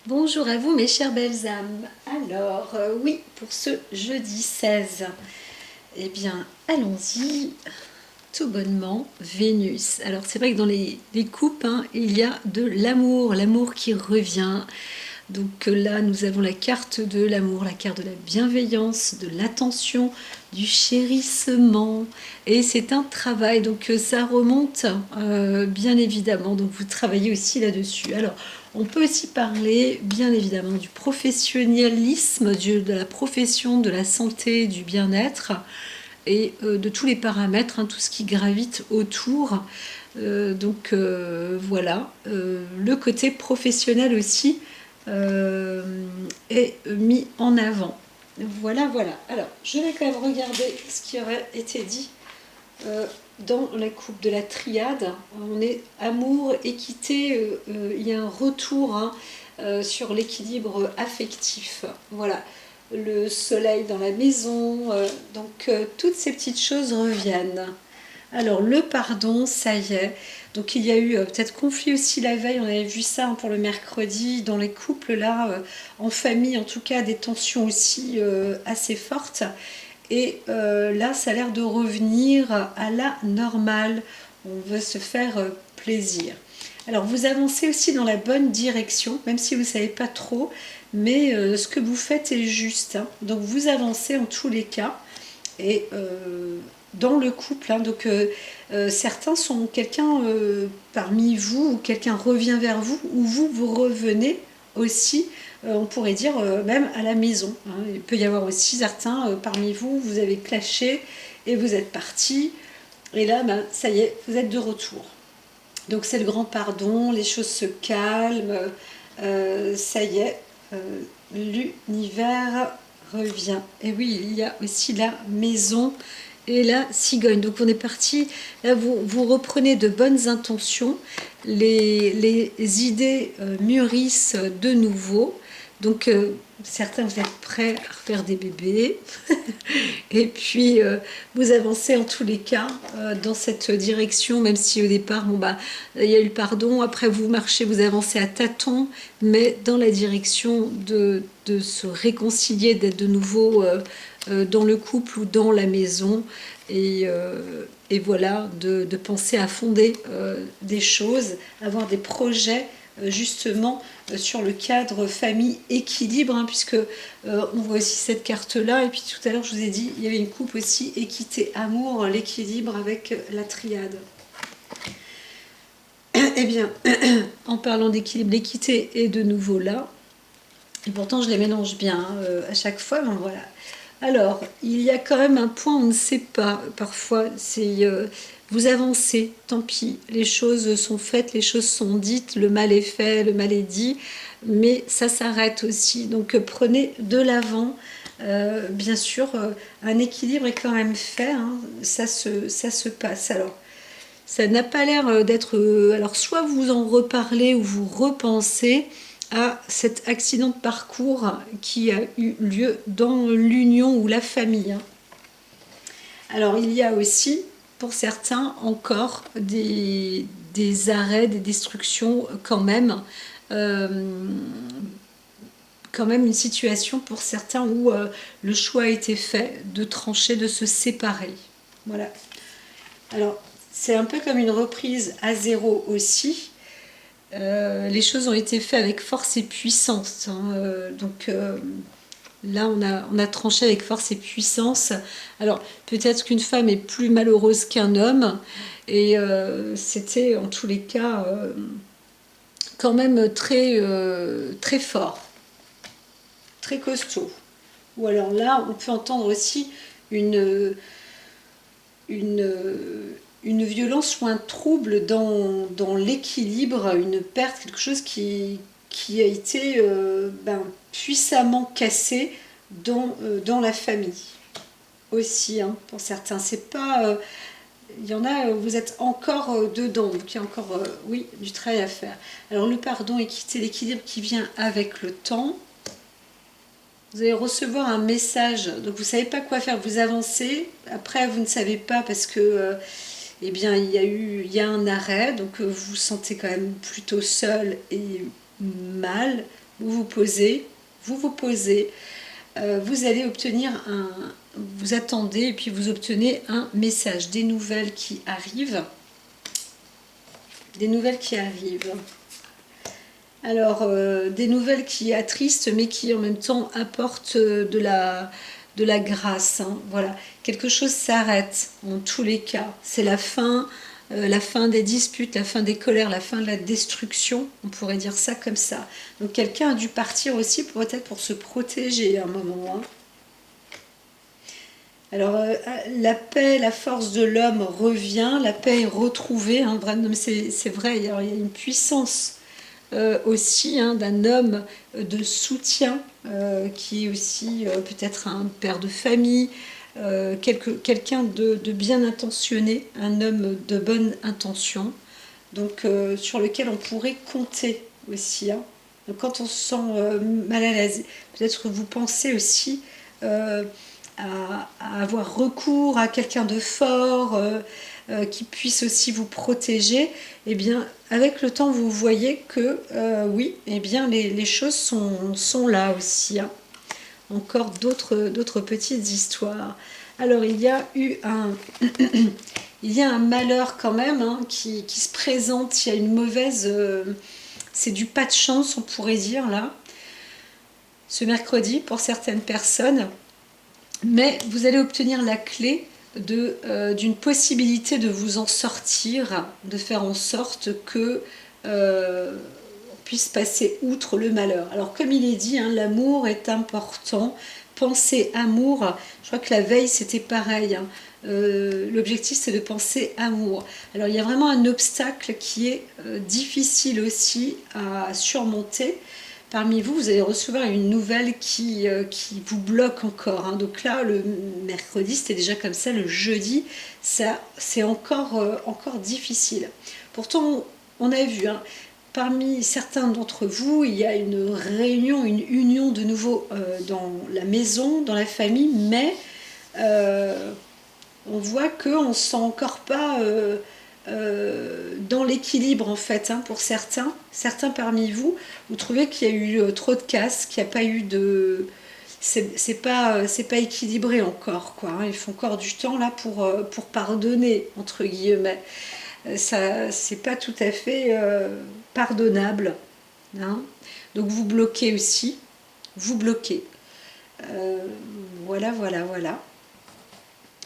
Bonjour à vous mes chères belles âmes. Alors, oui, pour ce jeudi 16, eh bien, allons-y tout bonnement, Vénus. Alors, c'est vrai que dans les coupes, hein, il y a de l'amour, l'amour qui revient. Donc là, nous avons la carte de l'amour, la carte de la bienveillance, de l'attention, du chérissement. Et c'est un travail, donc ça remonte bien évidemment. Donc vous travaillez aussi là-dessus. Alors, on peut aussi parler bien évidemment du professionnalisme, de la profession, de la santé, du bien-être et de tous les paramètres, hein, tout ce qui gravite autour. Voilà, le côté professionnel aussi est mis en avant. Voilà, voilà. Alors, je vais quand même regarder ce qui aurait été dit euh, dans la coupe de la triade. On est amour, équité, il y a un retour, hein, sur l'équilibre affectif. Voilà, le soleil dans la maison, toutes ces petites choses reviennent. Alors le pardon, ça y est. Donc il y a eu peut-être conflit aussi la veille, on avait vu ça, hein, pour le mercredi, dans les couples là, en famille en tout cas, des tensions aussi assez fortes. Et là, ça a l'air de revenir à la normale. On veut se faire plaisir. Alors vous avancez aussi dans la bonne direction, même si vous ne savez pas trop, mais ce que vous faites est juste, hein. Donc vous avancez en tous les cas. Et dans le couple, hein, certains sont quelqu'un parmi vous, ou quelqu'un revient vers vous, ou vous revenez aussi, on pourrait dire même à la maison, hein. Il peut y avoir aussi certains parmi vous, vous avez clashé et vous êtes partis, et là, ben, ça y est, vous êtes de retour. Donc c'est le grand pardon, les choses se calment, ça y est, l'univers revient. Et oui, il y a aussi la maison et la cigogne. Donc on est parti, là vous reprenez de bonnes intentions, les idées mûrissent de nouveau. Donc certains vous êtes prêts à refaire des bébés, et puis vous avancez en tous les cas dans cette direction, même si au départ, bon, bah, il y a eu le pardon, après vous marchez, vous avancez à tâtons, mais dans la direction de se réconcilier, d'être de nouveau dans le couple ou dans la maison, et voilà, de penser à fonder des choses, avoir des projets justement sur le cadre famille équilibre, hein, puisque on voit aussi cette carte là, et puis tout à l'heure je vous ai dit il y avait une coupe aussi équité amour, l'équilibre avec la triade. Eh bien, en parlant d'équilibre, l'équité est de nouveau là, et pourtant je les mélange bien, hein, à chaque fois, ben voilà. Alors, il y a quand même un point, on ne sait pas, parfois, c'est vous avancez, tant pis, les choses sont faites, les choses sont dites, le mal est fait, le mal est dit, mais ça s'arrête aussi, donc prenez de l'avant. Bien sûr, un équilibre est quand même fait, hein, ça se passe. Alors, ça n'a pas l'air d'être... alors, soit vous en reparlez ou vous repensez à cet accident de parcours qui a eu lieu dans l'union ou la famille, hein. Alors, il y a aussi, pour certains, encore des arrêts, des destructions quand même. Euh, Quand même une situation pour certains où le choix a été fait de trancher, de se séparer. Voilà. Alors, c'est un peu comme une reprise à zéro aussi. Les choses ont été faites avec force et puissance, hein. Là, on a tranché avec force et puissance. Alors, peut-être qu'une femme est plus malheureuse qu'un homme, et c'était en tous les cas quand même très fort, très costaud. Ou alors là, on peut entendre aussi une, une violence ou un trouble dans l'équilibre, une perte, quelque chose qui a été puissamment cassé dans la famille aussi, hein, pour certains. C'est pas, il y en a, vous êtes encore dedans, donc il y a encore, oui, du travail à faire. Alors le pardon et quitter l'équilibre qui vient avec le temps. Vous allez recevoir un message, donc vous ne savez pas quoi faire, vous avancez, après vous ne savez pas parce que eh bien il y a un arrêt, donc vous vous sentez quand même plutôt seul et mal, vous posez, vous posez, vous allez obtenir vous attendez et puis vous obtenez un message, des nouvelles qui arrivent. Des nouvelles qui arrivent. Alors, des nouvelles qui attristent, mais qui en même temps apportent de la grâce. Hein. Voilà, quelque chose s'arrête en tous les cas. C'est la fin des disputes, la fin des colères, la fin de la destruction. On pourrait dire ça comme ça. Donc, quelqu'un a dû partir aussi, peut-être pour se protéger à un moment. Hein. Alors, la paix, la force de l'homme revient, la paix est retrouvée. Hein, c'est vrai, il y a une puissance aussi hein, d'un homme de soutien qui est aussi peut-être un père de famille, quelqu'un de bien intentionné, un homme de bonne intention, donc sur lequel on pourrait compter aussi. Hein. Donc, quand on se sent mal à l'aise, peut-être que vous pensez aussi à avoir recours à quelqu'un de fort qui puisse aussi vous protéger, eh bien, avec le temps, vous voyez que oui, eh bien, les choses sont là aussi. Hein. Encore d'autres petites histoires. Alors, il y a eu il y a un malheur quand même hein, qui se présente. Il y a une mauvaise... c'est du pas de chance, on pourrait dire, là, ce mercredi, pour certaines personnes. Mais vous allez obtenir la clé d'une possibilité de vous en sortir, de faire en sorte que on puisse passer outre le malheur. Alors comme il est dit, hein, l'amour est important, penser amour, je crois que la veille c'était pareil, hein. L'objectif c'est de penser amour. Alors il y a vraiment un obstacle qui est difficile aussi à surmonter. Parmi vous, vous allez recevoir une nouvelle qui vous bloque encore. Hein. Donc là, le mercredi, c'était déjà comme ça. Le jeudi, ça, c'est encore difficile. Pourtant, on a vu, hein, parmi certains d'entre vous, il y a une réunion, une union de nouveau dans la maison, dans la famille, mais on voit qu'on ne se sent encore pas... dans l'équilibre en fait hein, pour certains parmi vous trouvez qu'il y a eu trop de casse, qu'il n'y a pas eu de c'est pas équilibré encore quoi hein. Il faut encore du temps là pour pardonner entre guillemets, ça c'est pas tout à fait pardonnable hein. Donc vous bloquez aussi, vous bloquez. Voilà.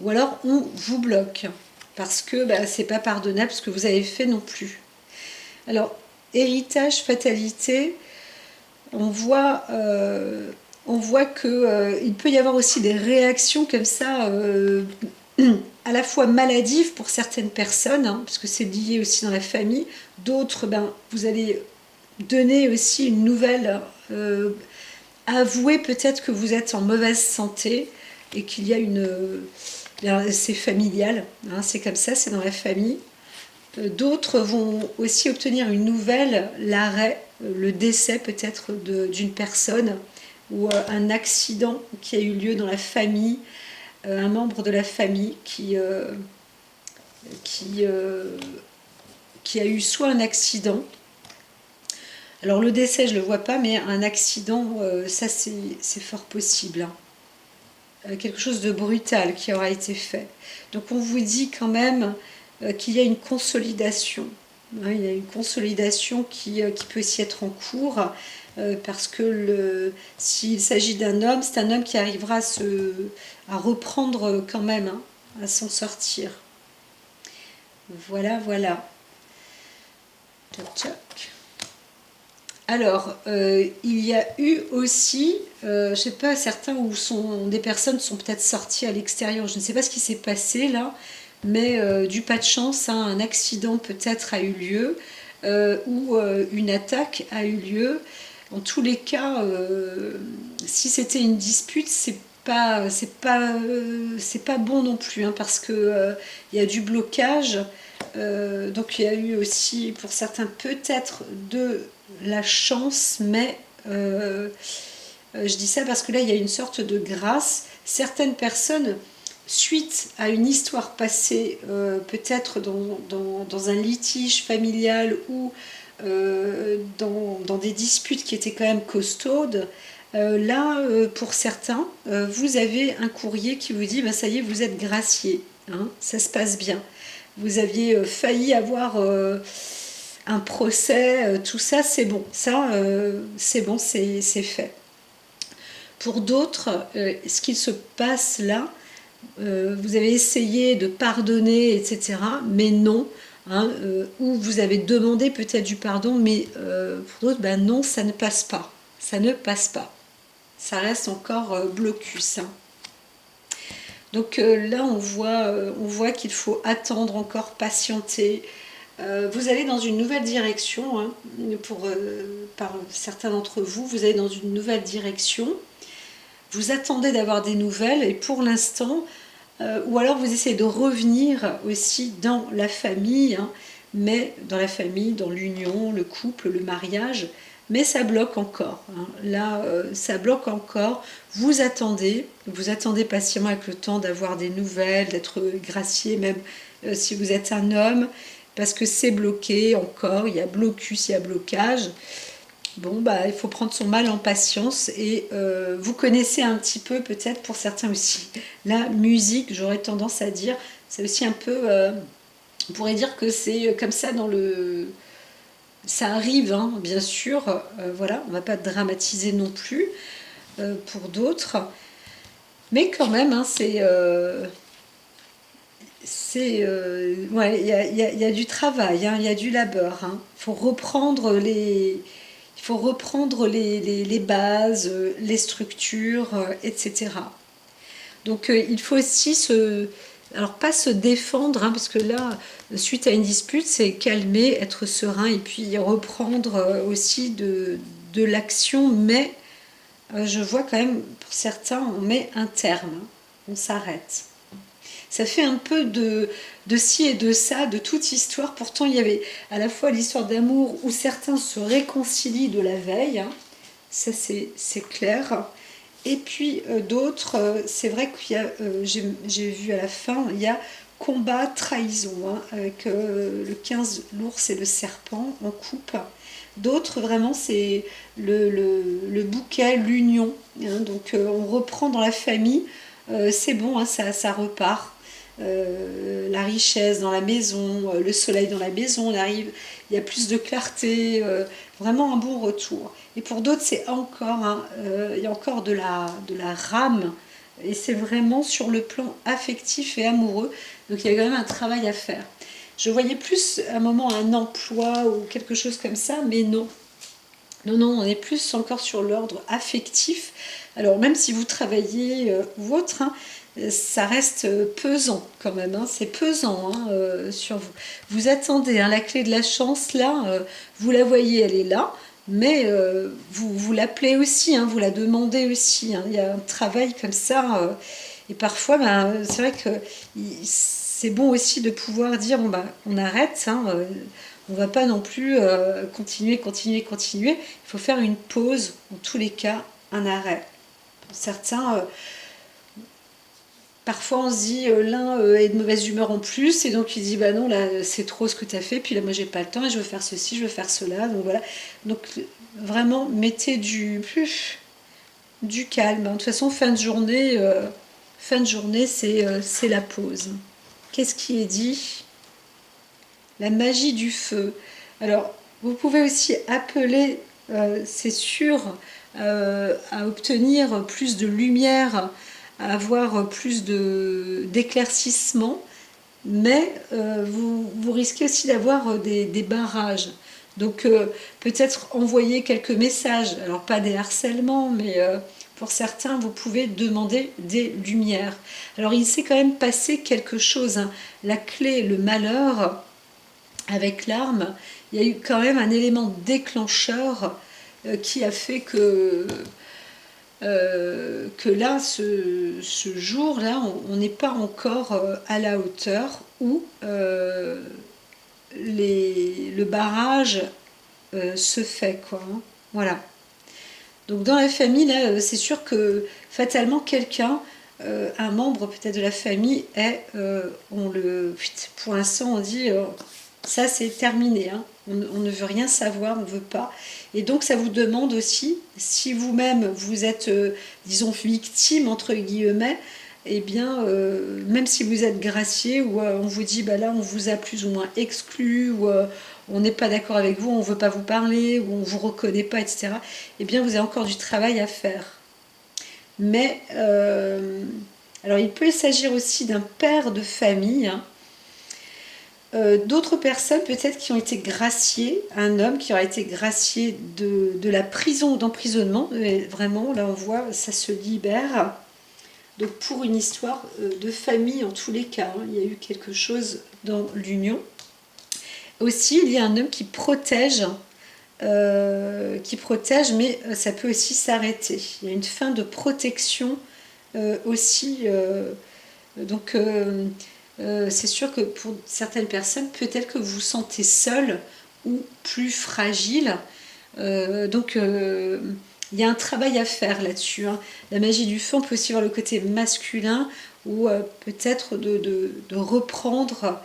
Ou alors on vous bloque parce que c'est pas pardonnable ce que vous avez fait non plus. Alors, héritage, fatalité, on voit que il peut y avoir aussi des réactions comme ça, à la fois maladives pour certaines personnes, hein, parce que c'est lié aussi dans la famille. D'autres, vous allez donner aussi une nouvelle, avouer peut-être que vous êtes en mauvaise santé et qu'il y a c'est familial, hein, c'est comme ça, c'est dans la famille. D'autres vont aussi obtenir une nouvelle, l'arrêt, le décès peut-être d'une personne ou un accident qui a eu lieu dans la famille, un membre de la famille qui a eu soit un accident, alors le décès je ne le vois pas, mais un accident, ça c'est fort possible. Hein. Quelque chose de brutal qui aura été fait. Donc on vous dit quand même qu'il y a une consolidation. Hein, il y a une consolidation qui peut aussi être en cours, parce que s'il s'agit d'un homme, c'est un homme qui arrivera à reprendre quand même, hein, à s'en sortir. Voilà. Toc. Alors, il y a eu aussi, je ne sais pas, certains où des personnes sont peut-être sorties à l'extérieur, je ne sais pas ce qui s'est passé là, mais du pas de chance, hein, un accident peut-être a eu lieu, ou une attaque a eu lieu. En tous les cas, si c'était une dispute, c'est pas bon non plus, hein, parce que il y a du blocage. Donc il y a eu aussi pour certains peut-être de la chance, mais je dis ça parce que là il y a une sorte de grâce. Certaines personnes, suite à une histoire passée, peut-être dans un litige familial ou dans des disputes qui étaient quand même costaudes. Là, pour certains, vous avez un courrier qui vous dit, bah, ça y est, vous êtes gracié, hein, ça se passe bien. Vous aviez failli avoir un procès, tout ça, c'est bon. Ça, c'est bon, c'est fait. Pour d'autres, ce qu'il se passe là, vous avez essayé de pardonner, etc., mais non. Hein, ou vous avez demandé peut-être du pardon, mais pour d'autres, ben non, ça ne passe pas. Ça ne passe pas. Ça reste encore blocus. Hein. Donc là, on voit qu'il faut attendre encore, patienter. Vous allez dans une nouvelle direction, hein, par certains d'entre vous, vous allez dans une nouvelle direction. Vous attendez d'avoir des nouvelles et pour l'instant, ou alors vous essayez de revenir aussi dans la famille, hein, mais dans la famille, dans l'union, le couple, le mariage, mais ça bloque encore. Hein. Là, ça bloque encore. Vous attendez patiemment avec le temps d'avoir des nouvelles, d'être gracié, même si vous êtes un homme, parce que c'est bloqué encore, il y a blocus, il y a blocage. Bon, bah, il faut prendre son mal en patience et vous connaissez un petit peu, peut-être pour certains aussi, la musique, j'aurais tendance à dire, c'est aussi un peu, on pourrait dire que c'est comme ça dans le... Ça arrive, hein, bien sûr, voilà, on ne va pas dramatiser non plus pour d'autres, mais quand même, hein, ouais, y a du travail, hein, il y a du labeur. Hein. Il faut reprendre les bases, les structures, etc. Donc il faut aussi alors pas se défendre, hein, parce que là, suite à une dispute, c'est calmer, être serein et puis reprendre aussi de l'action, mais je vois quand même, pour certains, on met un terme, hein, on s'arrête. Ça fait un peu de ci et de ça, de toute histoire. Pourtant, il y avait à la fois l'histoire d'amour où certains se réconcilient de la veille, hein. Ça c'est clair. Et puis d'autres, c'est vrai qu'il y a, j'ai vu à la fin, il y a combat, trahison, hein, avec le 15, l'ours et le serpent en coupe. D'autres, vraiment, c'est le bouquet, l'union. Hein, donc on reprend dans la famille, c'est bon, hein, ça repart. La richesse dans la maison, le soleil dans la maison, on arrive, il y a plus de clarté, vraiment un bon retour. Et pour d'autres, c'est encore, hein, il y a encore de la rame, et c'est vraiment sur le plan affectif et amoureux, donc il y a quand même un travail à faire. Je voyais plus à un moment un emploi ou quelque chose comme ça, mais non. Non, non, on est plus encore sur l'ordre affectif. Alors même si vous travaillez ou autre, hein, ça reste pesant quand même, hein, c'est pesant hein, sur vous. Vous attendez hein, la clé de la chance, là, vous la voyez, elle est là, mais vous l'appelez aussi, hein, vous la demandez aussi. Hein, il y a un travail comme ça, et parfois, ben, c'est vrai que c'est bon aussi de pouvoir dire, bon, ben, on arrête, hein, on ne va pas non plus continuer. Il faut faire une pause, en tous les cas, un arrêt. Pour certains... Parfois on se dit l'un est de mauvaise humeur en plus et donc il dit bah non là c'est trop ce que tu as fait puis là moi j'ai pas le temps et je veux faire ceci, je veux faire cela donc voilà. Donc vraiment mettez du calme. De toute façon fin de journée c'est la pause. Qu'est-ce qui est dit? La magie du feu. Alors vous pouvez aussi appeler, c'est sûr, à obtenir plus de lumière, à avoir plus d'éclaircissement, mais vous risquez aussi d'avoir des barrages. Donc peut-être envoyer quelques messages, alors pas des harcèlements, mais pour certains, vous pouvez demander des lumières. Alors il s'est quand même passé quelque chose, hein. La clé, le malheur, avec l'arme, il y a eu quand même un élément déclencheur qui a fait que là, ce jour-là, on n'est pas encore à la hauteur où le barrage se fait, quoi. Hein. Voilà. Donc dans la famille, là, c'est sûr que fatalement, quelqu'un, un membre peut-être de la famille, est, pour l'instant, on dit, Ça, c'est terminé, hein. On ne veut rien savoir, on ne veut pas. Et donc, ça vous demande aussi, si vous-même, vous êtes, disons, victime, entre guillemets, eh bien, même si vous êtes gracié, ou on vous dit, bah là, on vous a plus ou moins exclu, ou on n'est pas d'accord avec vous, on ne veut pas vous parler, ou on ne vous reconnaît pas, etc., eh bien, vous avez encore du travail à faire. Mais, alors, il peut s'agir aussi d'un père de famille, hein. D'autres personnes peut-être qui ont été graciées, un homme qui aura été gracié de la prison ou d'emprisonnement, vraiment là on voit ça se libère, donc pour une histoire de famille en tous les cas, hein, il y a eu quelque chose dans l'union. Aussi il y a un homme qui protège mais ça peut aussi s'arrêter, il y a une fin de protection aussi, donc c'est sûr que pour certaines personnes, peut-être que vous vous sentez seul ou plus fragile. Donc, il y a un travail à faire là-dessus, hein. La magie du feu, on peut aussi voir le côté masculin ou peut-être de reprendre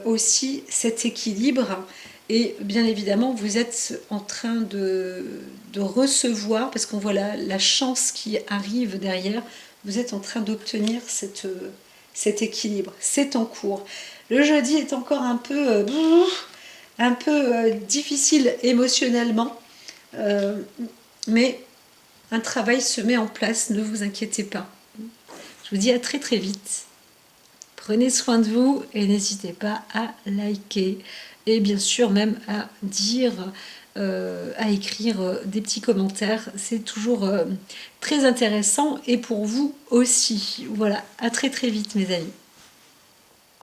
aussi cet équilibre. Et bien évidemment, vous êtes en train de recevoir, parce qu'on voit la chance qui arrive derrière, vous êtes en train d'obtenir cet équilibre. C'est en cours. Le jeudi est encore un peu difficile émotionnellement, mais un travail se met en place, ne vous inquiétez pas. Je vous dis à très très vite. Prenez soin de vous et n'hésitez pas à liker et bien sûr même à dire, à écrire des petits commentaires. C'est toujours très intéressant et pour vous aussi. Voilà, à très très vite mes amis.